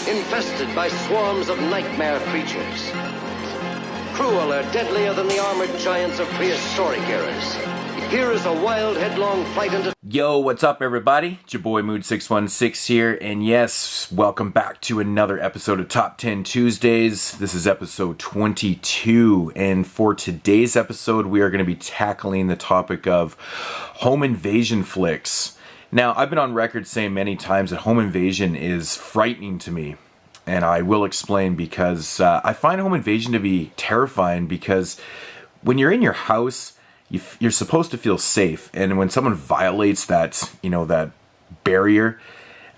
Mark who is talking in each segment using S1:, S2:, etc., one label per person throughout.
S1: infested by swarms of nightmare creatures. Crueler, deadlier than the armored giants of prehistoric eras. Here is a wild, headlong fight into...
S2: Yo, what's up, everybody? It's your boy Mood616 here, and yes, welcome back to another episode of Top 10 Tuesdays. This is episode 22, and for today's episode, we are going to be tackling the topic of home invasion flicks. Now, I've been on record saying many times that home invasion is frightening to me, and I will explain because I find home invasion to be terrifying because when you're in your house, you're supposed to feel safe, and when someone violates that, that barrier,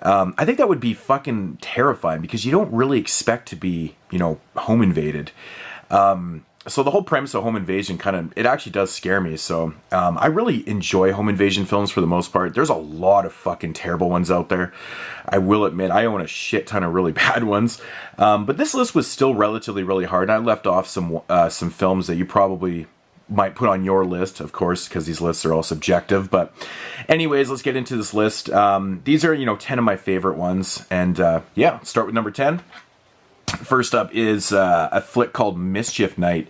S2: I think that would be fucking terrifying because you don't really expect to be, home invaded. So the whole premise of home invasion it actually does scare me. So I really enjoy home invasion films for the most part. There's a lot of fucking terrible ones out there. I will admit, I own a shit ton of really bad ones. But this list was still relatively really hard. And I left off some films that you probably might put on your list, of course, because these lists are all subjective. But anyways, let's get into this list. These are, 10 of my favorite ones. And yeah, start with number 10. First up is a flick called Mischief Night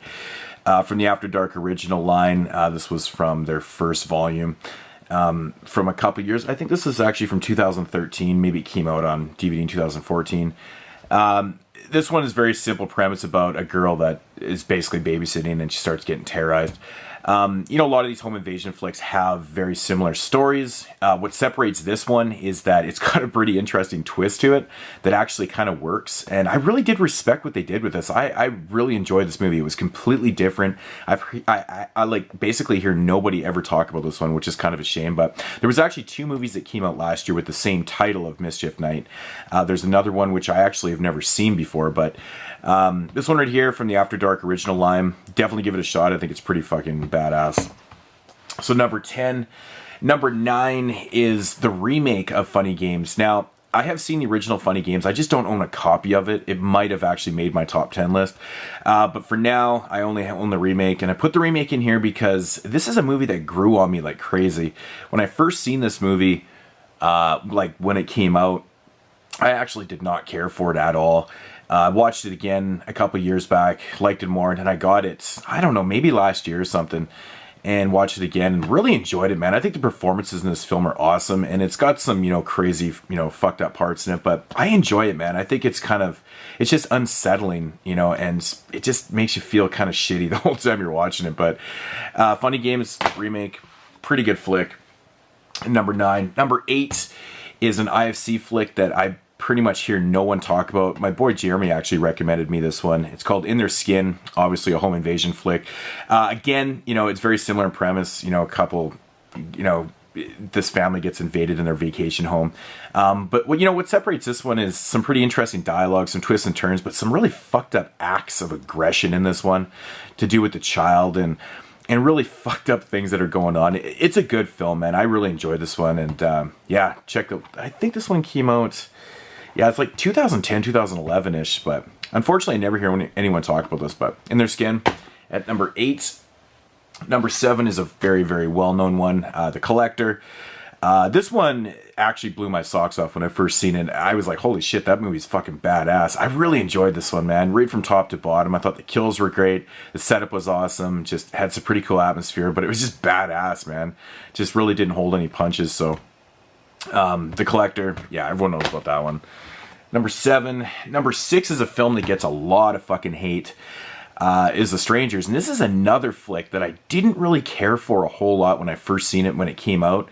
S2: from the After Dark original line. This was from their first volume from a couple years. I think this is actually from 2013. Maybe it came out on DVD in 2014. This one is very simple premise about a girl that is basically babysitting and she starts getting terrorized. A lot of these home invasion flicks have very similar stories. What separates this one is that it's got a pretty interesting twist to it that actually kind of works. And I really did respect what they did with this. I really enjoyed this movie. It was completely different. I like basically hear nobody ever talk about this one, which is kind of a shame. But there was actually 2 movies that came out last year with the same title of Mischief Night. There's another one which I actually have never seen before, but this one right here from the After Dark original line, definitely give it a shot. I think it's pretty fucking badass. So number 10. Number 9 is the remake of Funny Games. Now, I have seen the original Funny Games. I just don't own a copy of it. It might have actually made my top 10 list. But for now, I only own the remake. And I put the remake in here because this is a movie that grew on me like crazy. When I first seen this movie, like when it came out, I actually did not care for it at all. I watched it again a couple years back, liked it more, and then I got it, I don't know, maybe last year or something, and watched it again and really enjoyed it, man. I think the performances in this film are awesome, and it's got some, crazy, fucked up parts in it, but I enjoy it, man. I think it's it's just unsettling, and it just makes you feel kind of shitty the whole time you're watching it, but Funny Games remake, pretty good flick. Number 9. Number 8 is an IFC flick that I pretty much hear no one talk about. My boy Jeremy actually recommended me this one. It's called In Their Skin, obviously a home invasion flick. Again, it's very similar in premise. A couple, this family gets invaded in their vacation home. But what separates this one is some pretty interesting dialogue, some twists and turns, but some really fucked up acts of aggression in this one to do with the child and really fucked up things that are going on. It's a good film, man. I really enjoyed this one. And yeah, check it. I think this one came out... Yeah, it's like 2010, 2011-ish, but unfortunately I never hear anyone talk about this, but In Their Skin at number 8. Number 7 is a very, very well-known one, The Collector. This one actually blew my socks off when I first seen it. I was like, holy shit, that movie's fucking badass. I really enjoyed this one, man, right from top to bottom. I thought the kills were great. The setup was awesome. Just had some pretty cool atmosphere, but it was just badass, man. Just really didn't hold any punches, so... The Collector, yeah, everyone knows about that one. Number 7. Number 6 is a film that gets a lot of fucking hate, is The Strangers. And this is another flick that I didn't really care for a whole lot when I first seen it when it came out.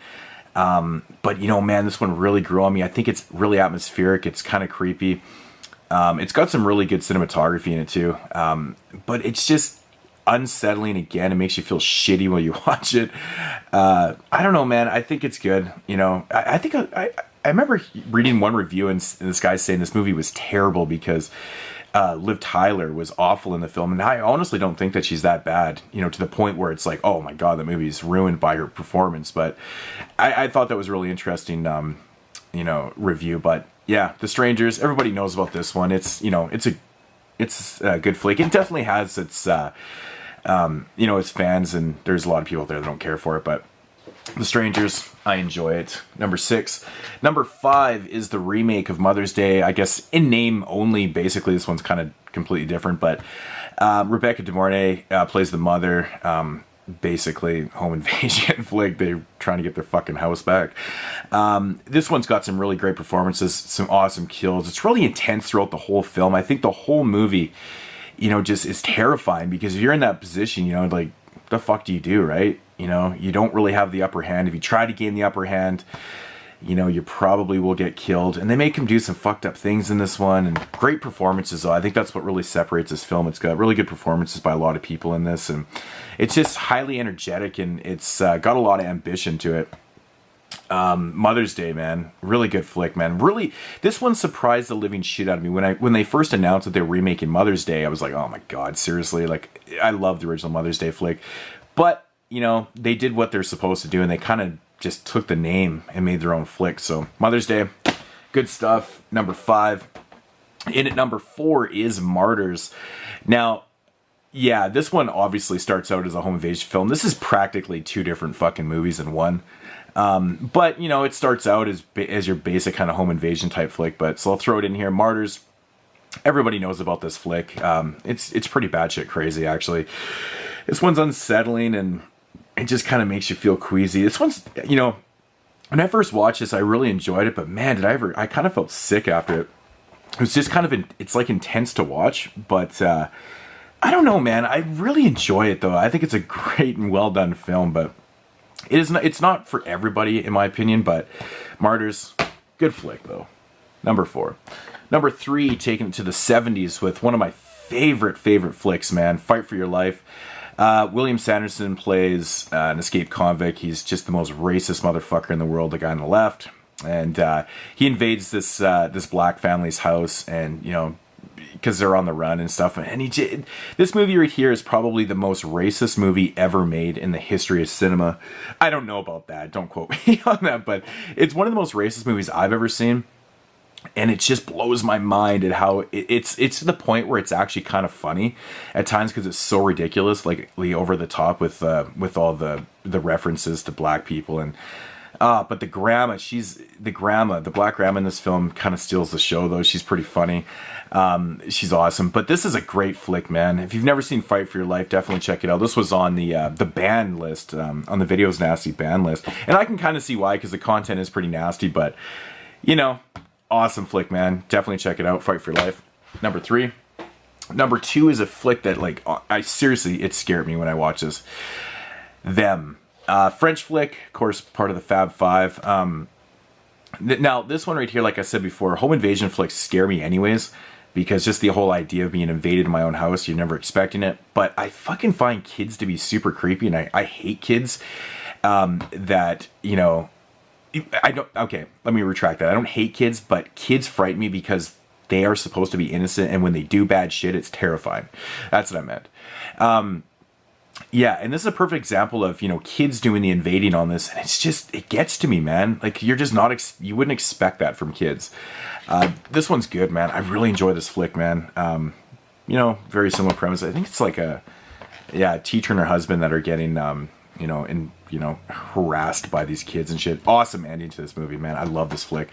S2: But, man, this one really grew on me. I think it's really atmospheric. It's kind of creepy. It's got some really good cinematography in it, too. But it's just... unsettling again. It makes you feel shitty while you watch it. I don't know, man. I think it's good. I think I remember reading one review and this guy saying this movie was terrible because Liv Tyler was awful in the film, and I honestly don't think that she's that bad. To the point where it's like, oh my god, the movie's ruined by her performance. But I thought that was a really interesting, review. But yeah, The Strangers. Everybody knows about this one. It's a good flick. It definitely has its its fans, and there's a lot of people out there that don't care for it, but The Strangers, I enjoy it. Number 6. Number 5 is the remake of Mother's Day. I guess in name only, basically. This one's kind of completely different, but Rebecca De Mornay plays the mother. Basically, home invasion flick. They're trying to get their fucking house back. This one's got some really great performances, some awesome kills. It's really intense throughout the whole film. I think the whole movie, just is terrifying, because if you're in that position, like, what the fuck do you do, right? You don't really have the upper hand. If you try to gain the upper hand, you probably will get killed. And they make him do some fucked up things in this one. And great performances, though. I think that's what really separates this film. It's got really good performances by a lot of people in this. And it's just highly energetic, and it's got a lot of ambition to it. Mother's Day, man. Really good flick, man. Really, this one surprised the living shit out of me. When they first announced that they were remaking Mother's Day, I was like, oh my god, seriously? Like, I love the original Mother's Day flick. But they did what they're supposed to do, and they kind of just took the name and made their own flick. So, Mother's Day, good stuff. Number 5. In at number 4 is Martyrs. Now, yeah, this one obviously starts out as a home invasion film. This is practically 2 different fucking movies in one. But, it starts out as your basic kind of home invasion type flick. But so I'll throw it in here. Martyrs. Everybody knows about this flick. It's pretty batshit crazy, actually. This one's unsettling, and it just kind of makes you feel queasy. This one's, when I first watched this, I really enjoyed it, but man, I kind of felt sick after it. It was just kind of, it's like intense to watch, but I don't know, man. I really enjoy it, though. I think it's a great and well done film, but it's not for everybody, in my opinion, but Martyrs, good flick, though. Number 4. Number 3, taking it to the 70s with one of my favorite flicks, man. Fight for Your Life. William Sanderson plays an escaped convict. He's just the most racist motherfucker in the world, the guy on the left. And he invades this black family's house, and, because they're on the run and stuff. And this movie right here is probably the most racist movie ever made in the history of cinema. I don't know about that. Don't quote me on that. But it's one of the most racist movies I've ever seen. And it just blows my mind at how it's to the point where it's actually kind of funny at times, because it's so ridiculous, like over the top with all the references to black people. And but the grandma, the black grandma in this film kind of steals the show, though. She's pretty funny. She's awesome. But this is a great flick, man. If you've never seen Fight for Your Life, definitely check it out. This was on the ban list, on the Videos Nasty ban list, and I can kind of see why, because the content is pretty nasty. But awesome flick, man. Definitely check it out. Fight for Your Life. Number 3. Number 2 is a flick that, like, it scared me when I watched this. Them. French flick, of course, part of the Fab Five. Now, this one right here, like I said before, home invasion flicks scare me anyways, because just the whole idea of being invaded in my own house, you're never expecting it. But I fucking find kids to be super creepy, and I hate kids that, okay, let me retract that. I don't hate kids, but kids frighten me because they are supposed to be innocent, and when they do bad shit, it's terrifying. That's what I meant. Yeah, and this is a perfect example of, kids doing the invading on this, and it gets to me, man. Like, you're just you wouldn't expect that from kids. This one's good, man. I really enjoy this flick, man. Very similar premise. I think it's like a teacher and her husband that are getting, harassed by these kids and shit. Awesome ending to this movie, man. I love this flick.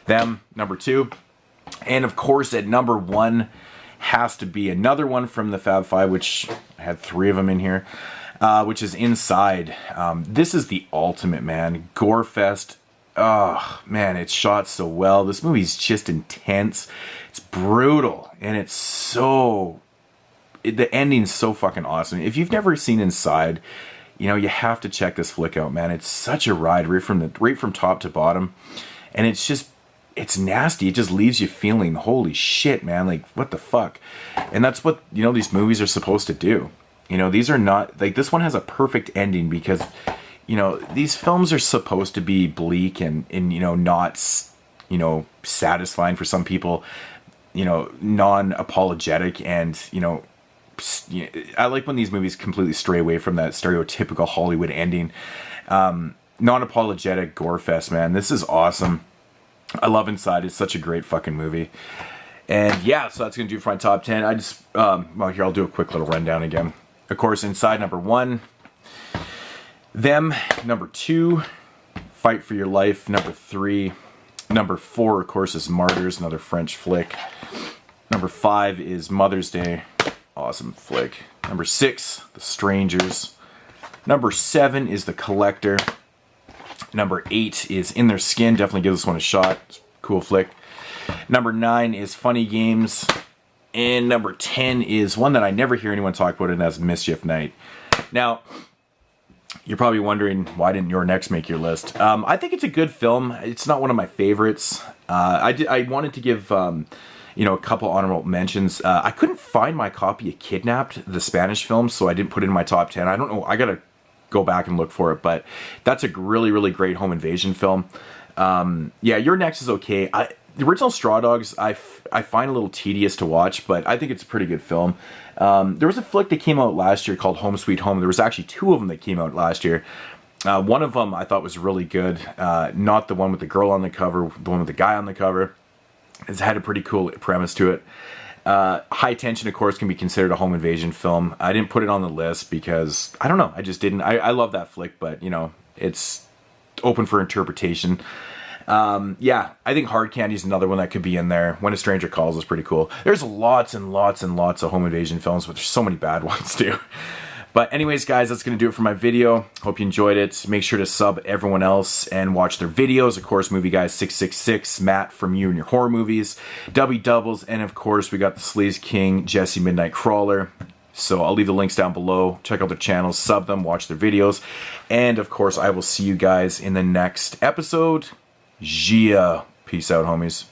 S2: Them, number 2. And of course, at number 1 has to be another one from the Fab Five, which I had 3 of them in here, which is Inside. This is the ultimate, man. Gore fest. Oh, man, it's shot so well. This movie's just intense. It's brutal, and it's so... the ending's so fucking awesome. If you've never seen Inside, you have to check this flick out, man. It's such a ride right from top to bottom. And it's nasty. It just leaves you feeling, holy shit, man. Like, what the fuck? And that's what, these movies are supposed to do. These are not, like, this one has a perfect ending because, these films are supposed to be bleak and not, satisfying for some people, non-apologetic and, I like when these movies completely stray away from that stereotypical Hollywood ending. Non-apologetic gore fest, man. This is awesome. I love Inside. It's such a great fucking movie. And yeah, so that's going to do for my top 10. I just, here, I'll do a quick little rundown again. Of course, Inside number 1. Them, number 2. Fight for Your Life, number 3. Number 4, of course, is Martyrs, another French flick. Number 5 is Mother's Day. Awesome flick. Number 6, The Strangers. Number 7 is The Collector. Number 8 is In Their Skin. Definitely give this one a shot. Cool flick. Number 9 is Funny Games. And number 10 is one that I never hear anyone talk about, and that's Mischief Night. Now, you're probably wondering, why didn't Your Next make your list? I think it's a good film. It's not one of my favorites. I wanted to give a couple honorable mentions. I couldn't find my copy of Kidnapped, the Spanish film, so I didn't put it in my top 10. I don't know. I gotta go back and look for it, but that's a really, really great home invasion film. Yeah, Your Next is okay. The original Straw Dogs, I find a little tedious to watch, but I think it's a pretty good film. There was a flick that came out last year called Home Sweet Home. There was actually 2 of them that came out last year. One of them I thought was really good. Not the one with the girl on the cover, the one with the guy on the cover. It's had a pretty cool premise to it. High Tension, of course, can be considered a home invasion film. I didn't put it on the list because, I don't know, I just didn't. I love that flick, but, it's open for interpretation. Yeah, I think Hard Candy is another one that could be in there. When a Stranger Calls is pretty cool. There's lots and lots and lots of home invasion films, but there's so many bad ones too. But anyways, guys, that's going to do it for my video. Hope you enjoyed it. Make sure to sub everyone else and watch their videos. Of course, Movie Guy 666, Matt from You and Your Horror Movies, Dubby Dubbles, and of course, we got the Sleaze King, Jesse Midnitekrawlr. So I'll leave the links down below. Check out their channels, sub them, watch their videos. And of course, I will see you guys in the next episode. Gia. Peace out, homies.